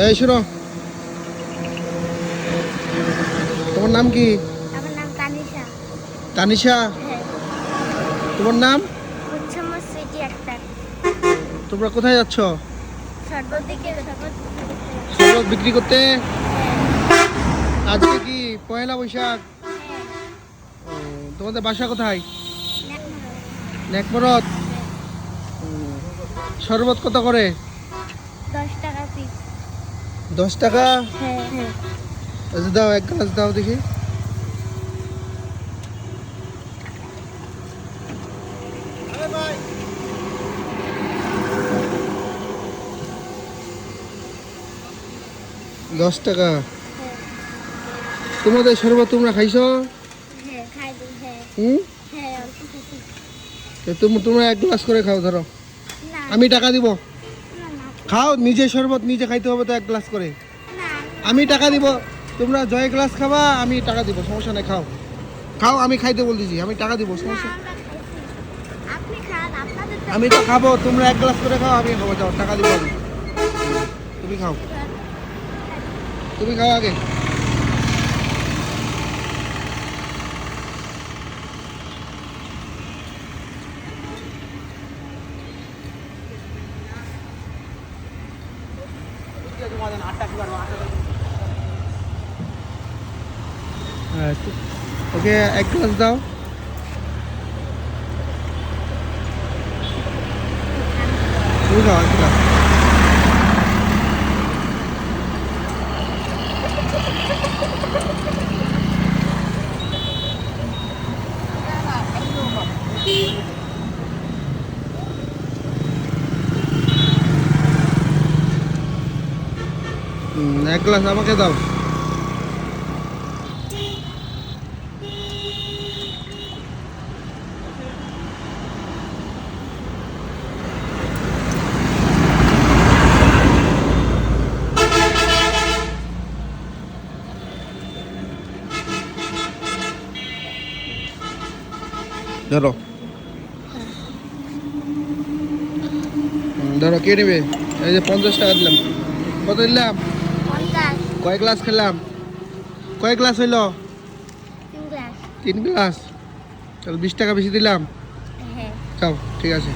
এই শোনো, তোমার নাম কি? আমার নাম তানিশা। তানিশা? হ্যাঁ। তোমার নাম? মুছাম্মদ সুইটি আক্তার। তোমরা কোথায় যাচ্ছ? শরবত দিকে শরবত। শরবত বিক্রি করতে? হ্যাঁ। আজকে কি পয়লা বৈশাখ? হ্যাঁ। ও, তোমাদের বাসা কোথায়? নেকমরদ। নেকমরদ? শরবত কত করে? 10 টাকা পিস। 10 টাকা? হ্যাঁ। আচ্ছা দাও, এক গ্লাস দাও দেখি। দশ টাকা? হ্যাঁ। তোমাদের শরবত তোমরা খাইছো? হ্যাঁ খাই দিই। হ্যাঁ। হুম, হ্যাঁ অল্প কিছু। তোমরা এক গ্লাস করে খাও, ধরো। না আমি টাকা দিব। না না খাও, নিজে শরবত নিজে খাইতে হবে তো, এক গ্লাস করে। না। আমি টাকা দিব। তোমরা জয় গ্লাস খাবা, আমি টাকা দিব, সমস্যা নাই। খাও খাও, আমি খাইতে বলতেছি, আমি টাকা দিব, সমস্যা। আমরা খাইছি। আপনি খান, আপনাদের তো আমি তো খাবো, তোমরা এক গ্লাস করে খাও, আমি খাবো, যাও টাকা দিব আমি। তুমি খাও, তুমি খাও আগে। ওকে, এক গ্লাস দাও। তুমি খাও এক গ্লাস। এক গ্লাস আমাকে দাও। ধরো, ধরো, কে নেবে? এই যে 50 টাকা দিলাম। কত দিলাম? 50। কয় গ্লাস খেলাম? কয় গ্লাস হইলো? 3 গ্লাস। 3 গ্লাস? চল 20 টাকা বেশি দিলাম। হ্যাঁ। খাও, ঠিক আছে।